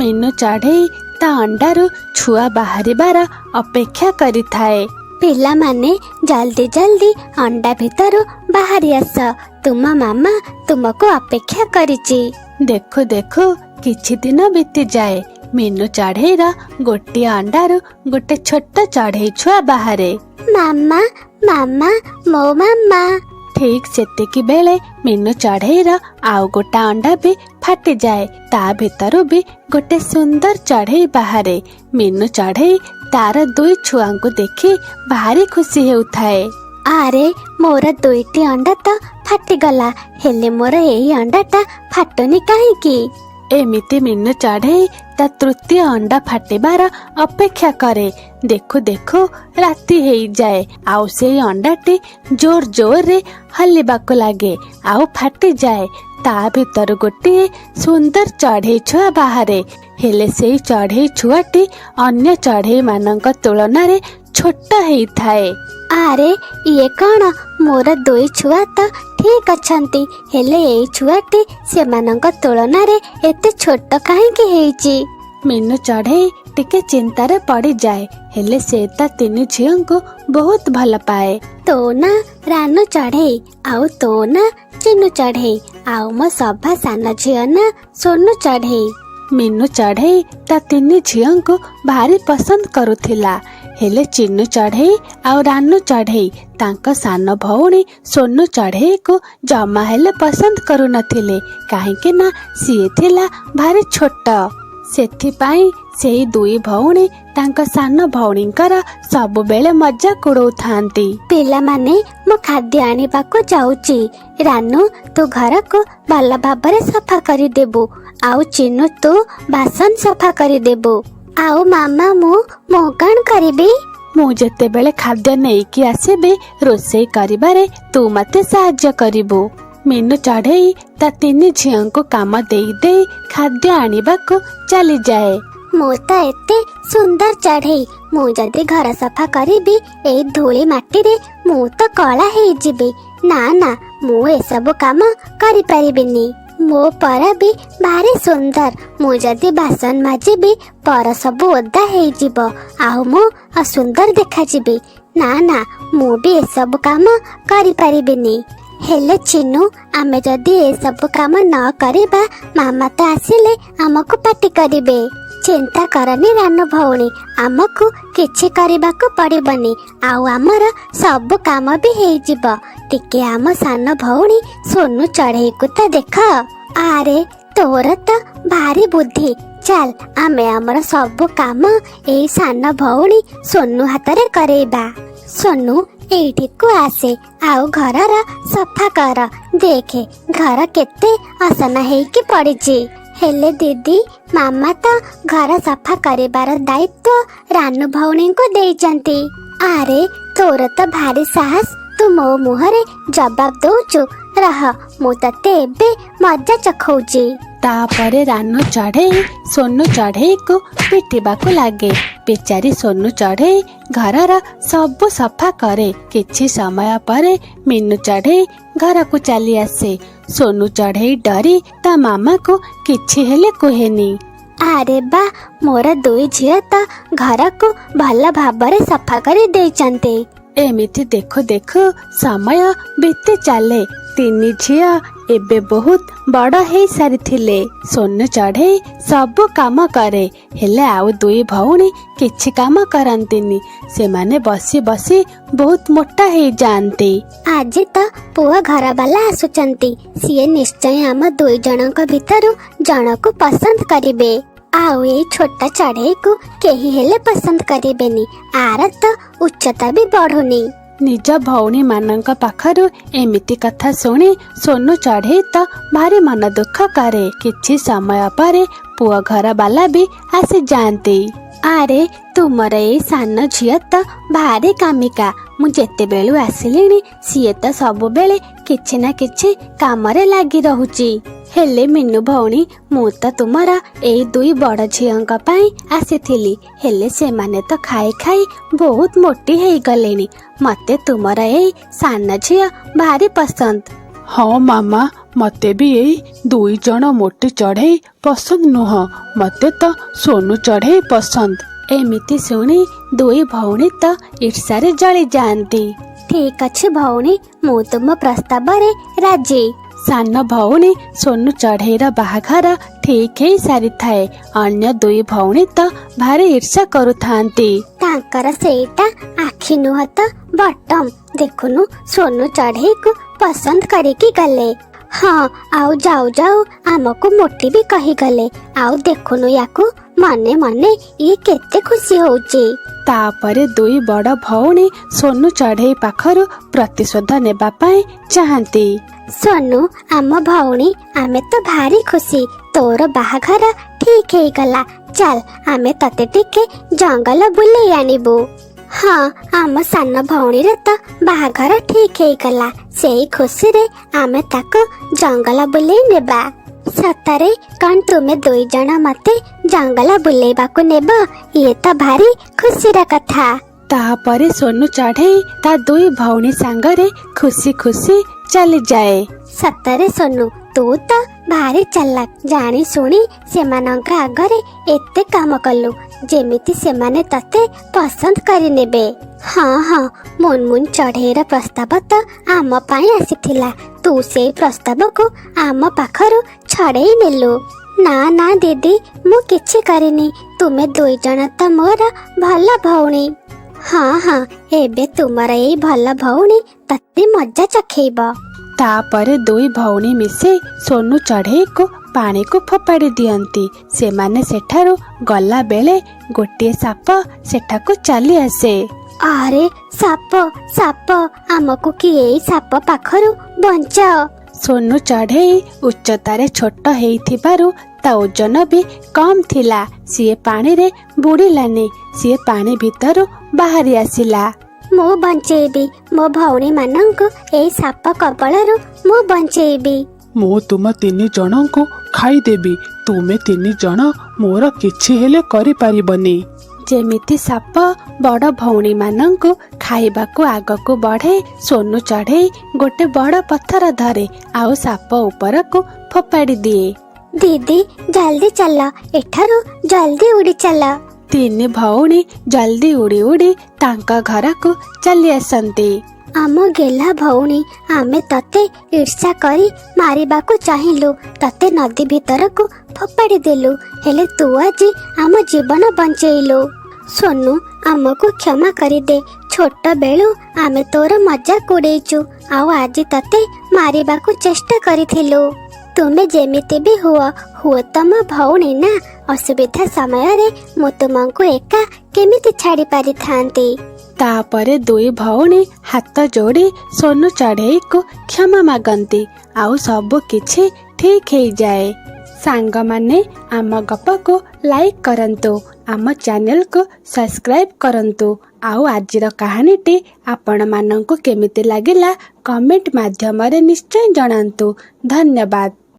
मीनू चढ़ई ता अंडारू छुआ बाहरिबार अपेक्षा करिथाए। पिला माने जल्दी जल्दी अंडा भितरु बाहरी आस, तुम मामा तुमको अपेक्षा करिची। देखो देखो किछि दिन बीती जाए, मीनू चढ़ईर गोटे अंडारू गोटे छोट चढ़ई छुआ बाहरे। मामा मामा मो मामा। ठीक सेतिकी बेले मीनू चढ़ईर आउ गोटा अंडा भी फाटी जाए, ता भितरु भी गोटे सुंदर चढ़ई बाहरे। मीनू चढ़ई तार दुई छुआंकु देखी भारी खुशी हेउथाए। आरे मोर दुईटी अंडा तो फाटीगला, हेले मोर एई अंडाटा फाटुनी काहींकी? एमिति मीनू चढ़ई ता तृतीय अंडा फाटिबार अपेक्षा करे। देखो देखो राति हेई जाए, आउ से अंडाटी जोर जोर रे हलिबाको लागे, आउ फाटी जाए। ता भीतर गोटे सुंदर चढ़ई छुआ बाहरे, हेले से चढ़ई छुआटी अन्य चढ़ई मानक तुलना रे छोट हेइथाए। आरे ये कौन? मोर दुई छुआ तो ठीक अछंती, हेले एई छुआटी सेमानक तुलना रे एते छोट काहींकी हेइची? मीनू चढ़ई टिके चिंतारे पड़ी जाए, हेले से ता तीन झियों को बहुत भल पाए। तो ना रानू चढ़ई, आउ तो ना चिन्नू चढ़ई, आउ मो सभा सान झियो ना सोनू चढ़ई। मीनू चढ़ई ता तीन झियों को भारी पसंद करुथिला, हेले चिन्नू चढ़ई आउ रानू चढ़ई तांको सान भौणी सोनू चढ़ई को जमा हेले पसंद करू नथिले, काहेकि ना सिए थिला भारी छोट। सेथिपाई सेई दुई भौणी तांको सान भौणींकर सबु बेले मजाक उड़ौथांती। पिला माने मो खाद्य आनिबाको जाउची, रानू तू घर को भल भाबरे सफा करी देबू, आउ चिन्नू तू बासन सफा करी देबू, आउ मामा मु कण करिबी? मु जेते बेले खाद्य नेइकी आसेबे रोषेई करिबारे तू मते सहाय्य करिबू। मीनू चढ़ई ता तीन झियों को काम देई देई खाद्य आनिबाको चली जाए। मु तो एते सुंदर चढ़ई, मु जदि घर सफा करिबी एई धूली माटी रे मु तो कला हेई जिबी। ना ना मु ए सब काम करि परिबिनी, मो पर भी भारी सुंदर, मु जदि बासन माजिबी पर सब ओदा हेई जिबो, आउ मु असुंदर देखा जिबी। ना ना मु भी ए सब काम करि परिबिनी। हेले चिन्नू आमे जदि ए सब काम न करिबा मामा तो आसिले हमको पार्टी करिबे। चिंता करनी रानू भौणी, आमको किछि करिबाको पड़िबनी, आउ आमर सब काम भी हेई जिबो। टिके आम सान भौणी सोनू चढ़ई को तो देख। आरे तोर तो भारी बुद्धि, चल आमे आमर सब काम एई सान भौणी सोनू हातरे करेबा। सोनू एइठी को आसे, आउ घरर सफा कर, देखे घर केते असना हेइकी पड़िची। हेले दीदी मामा तो घर सफा करिबार दायित्व रानू भौणी को देइचंती। आरे तोर तो भारी साहस, तू मो मुहरे जवाब दउचु, रह मु तते एबे मजा चखौची। तापरे रानू चढ़ई सोनू चढ़ई को पिटिबाको लागे। बेचारी सोनू चढ़ई घरर सब सफा करे। किछि समय परे मीनू चढ़ई घर को चली आसे। सोनू चढ़ई डरी ता मामा को किछि हेले कुहेनी। आरे बा मोर दुई झियो तो घर को भल भाबरे सफा करी देइचंते। एमिति देखो देखो समय बीती चाले। तीन झिया एबे बहुत बड़ हेई सारिथिले। सोनू चढ़ई सब काम करे, हेले आउ दुई भौणी किछि काम करंतिनी। सेमाने बसी बसी बहुत मोटा हेई जानती। आज तो पुआ घर वाला आसुचंती, सिए निश्चय आम दुई जनक भितरु जनक पसंद करिबे, आउ ए छोटा चढ़ई को केही हेले पसंद करिबेनी। आर तो उच्चता भी बढ़ुनी। निज भौणी मानक पाखरु एमिति कथा शुणी सोनू चढ़ई तो भारी मन दुख करे। किछि समय परे पुआ घर वाला भी आसी जाती। आरे तुमर ए सान झियो तो भारी कामिका, मु जेते बेलु आसिलिनी सिए तो सब बेले किछि ना किछि कामरे लागी रहुची। हेले मीनू भौणी मु तो तुमरा एई दुई बड़ झियोंका पाई आसीथिली, हेले सेमाने तो खाई खाई बहुत मोटी हेई गलेनी। मते तुमरा एई सान झियो भारी पसंद। ହଁ ମାମା, ମତେ ବି ଏଇ 2 ଜଣ ମୋଟି ଚଢ଼େଇ ପସନ୍ଦ ନୁହଁ, ମତେ ତ ସୋନୁ ଚଢ଼େଇ ପସନ୍ଦ। ଏମିତି ଶୁଣି 2 ଭଉଣୀ ତ ଈର୍ଷାରେ ଜଳି ଯାଆନ୍ତି। ଠିକ ଅଛି ଭଉଣୀ, ମୁଁ ତୁମ ପ୍ରସ୍ତାବରେ ରାଜି। ସାନ ଭଉଣୀ ସୋନୁ ଚଢ଼େଇର ବାହାଘର ଠିକ ହେଇ ସାରିଥାଏ। ଅନ୍ୟ 2 ଭଉଣୀ ତ ଭାରି ଈର୍ଷା କରୁଥାନ୍ତି। ତାଙ୍କର ସେଇଟା ଆଖି ନୁହଁ ତ ବଟମ। ଦେଖୁନୁ ସୋନୁ ଚଢ଼େଇକୁ ପସନ୍ଦ କରିକି ଗଲେ। ହଁ, ଆଉ ଯାଉ ଯାଉ ଆମକୁ ମୋଟି ବି କହିଗଲେ। ଆଉ ଦେଖୁନୁ ୟାକୁ, ମନେ ମନେ ଇଏ କେତେ ଖୁସି ହଉଛି। ତାପରେ 2 ବଡ଼ ଭଉଣୀ ସୋନୁ ଚଢ଼େଇ ପାଖରୁ ପ୍ରତିଶୋଧ ନେବା ପାଇଁ ଚାହାନ୍ତି। ସୋନୁ, ଆମ ଭଉଣୀ, ଆମେ ତ ଭାରି ଖୁସି। ତୋର ବାହାଘର ଠିକ ହେଇଗଲା। ଚାଲ ଆମେ ତତେ ଟିକେ ଜଙ୍ଗଲ ବୁଲେଇ ଆଣିବୁ। ହଁ, ଆମ ସାନ ଭଉଣୀର ତ ବାହାଘର ଠିକ ହେଇଗଲା। ସେଇ ଖୁସିରେ ଆମେ ତାକୁ ଜଙ୍ଗଲ ବୁଲେଇ ନେବା। ସତରେ କଣ ତୁମେ 2 ଜଣ ମତେ ଜଙ୍ଗଲ ବୁଲେଇବାକୁ ନେବ? ଇଏ ତ ଭାରି ଖୁସିର କଥା। ତାପରେ ସୋନୁ ଚଢ଼େଇ ତା 2 ଭଉଣୀ ସାଙ୍ଗରେ ଖୁସି ଖୁସି ଚାଲିଯାଏ। ସତରେ ସୋନୁ, ତୁ ତ ଭାରି ଚାଲାକ। ଜାଣି ଶୁଣି ସେମାନଙ୍କ ଆଗରେ ଏତେ କାମ କଲୁ, ଯେମିତି ସେମାନେ ତତେ ପସନ୍ଦ କରିନେବେ। ହଁ ହଁ, ମୁନମୁନ ଚଢ଼େଇର ପ୍ରସ୍ତାବ ତ ଆମ ପାଇଁ ଆସିଥିଲା। ତୁ ସେଇ ପ୍ରସ୍ତାବକୁ ଆମ ପାଖରୁ ଛଡ଼େଇ ନେଲୁ। ନା ନା ଦିଦି, ମୁଁ କିଛି କରିନି। ତୁମେ 2 ଜଣ ତ ମୋର ଭଲ ଭଉଣୀ। ହଁ ହଁ, ଏବେ ତୁମର ଏଇ ଭଲ ଭଉଣୀ ତତେ ମଜା ଚଖେଇବ। ତାପରେ 2 ଭଉଣୀ ମିଶି ସୋନୁ ଚଢ଼େଇକୁ ପାଣିକୁ ଫୋପାଡ଼ି ଦିଅନ୍ତି। ସେମାନେ ସେଠାରୁ ଗଲା ବେଳେ ଗୋଟିଏ ସାପ ସେଠାକୁ ଚାଲି ଆସେ। ଆରେ ସାପ, ସାପ, ଆମକୁ କି ଏଇ ସାପ ପାଖରୁ ବଞ୍ଚାଅ। ସୋନୁ ଚଢ଼େଇ ଉଚ୍ଚତାରେ ଛୋଟ ହେଇଥିବାରୁ ତା ଓଜନ ବି କମ୍ ଥିଲା। ସିଏ ପାଣିରେ ବୁଡ଼ିଲାନି, ସିଏ ପାଣି ଭିତରୁ ବାହାରି ଆସିଲା। ମୁଁ ବଞ୍ଚେଇବି ମୋ ଭଉଣୀ ମାନଙ୍କୁ, ଏଇ ସାପ କବଳରୁ ମୁଁ ବଞ୍ଚେଇବି। ମୁଁ ତୁମ 3 ଜଣଙ୍କୁ ଖାଇଦେବି। ତୁମେ 3 ଜଣ ମୋର କିଛି ହେଲେ କରିପାରିବନି। ଯେମିତି ସାପ ବଡ଼ ଭଉଣୀ ମାନଙ୍କୁ ଖାଇବାକୁ ଆଗକୁ ବଢ଼େ, ସୋନୁ ଚଢ଼େଇ ଗୋଟେ ବଡ଼ ପଥର ଧରେ ଆଉ ସାପ ଉପରକୁ ଫୋପାଡ଼ି ଦିଏ। ଦିଦି ଜଲ୍ଦି ଚାଲ, ଏଠାରୁ ଜଲ୍ଦି ଉଡ଼ି ଚାଲ। 3 ଭଉଣୀ ଜଲ୍ଦି ଉଡ଼ି ଉଡ଼ି ତାଙ୍କ ଘରକୁ ଚାଲି ଆସନ୍ତି। ଆମ ଗେହ୍ଲା ଭଉଣୀ, ଆମେ ତତେ ଈର୍ଷା କରି ମାରିବାକୁ ଚାହିଁଲୁ, ତତେ ନଦୀ ଭିତରକୁ ଫୋପାଡ଼ି ଦେଲୁ, ହେଲେ ତୁ ଆଜି ଆମ ଜୀବନ ବଞ୍ଚେଇଲୁ। ସୋନୁ, ଆମକୁ କ୍ଷମା କରିଦେ। ଛୋଟ ବେଳୁ ଆମେ ତୋର ମଜାକ ଉଡ଼େଇଛୁ, ଆଉ ଆଜି ତତେ ମାରିବାକୁ ଚେଷ୍ଟା କରିଥିଲୁ। ତୁମେ ଯେମିତି ବି ହୁଅ ତମ ଭଉଣୀ ନା। ଅସୁବିଧା ସମୟରେ ମୁଁ ତୁମକୁ ଏକା କେମିତି ଛାଡ଼ି ପାରିଥାନ୍ତି। ତାପରେ 2 ଭଉଣୀ ହାତ ଯୋଡ଼ି ସୋନୁ ଚଢ଼େଇକୁ କ୍ଷମା ମାଗନ୍ତି, ଆଉ ସବୁ କିଛି ଠିକ ହେଇଯାଏ। ସାଙ୍ଗମାନେ, ଆମ ଗପକୁ ଲାଇକ୍ କରନ୍ତୁ, ଆମ ଚ୍ୟାନେଲକୁ ସବସ୍କ୍ରାଇବ କରନ୍ତୁ, ଆଉ ଆଜିର କାହାଣୀଟି ଆପଣମାନଙ୍କୁ କେମିତି ଲାଗିଲା କମେଣ୍ଟ ମାଧ୍ୟମରେ ନିଶ୍ଚୟ ଜଣାନ୍ତୁ। ଧନ୍ୟବାଦ।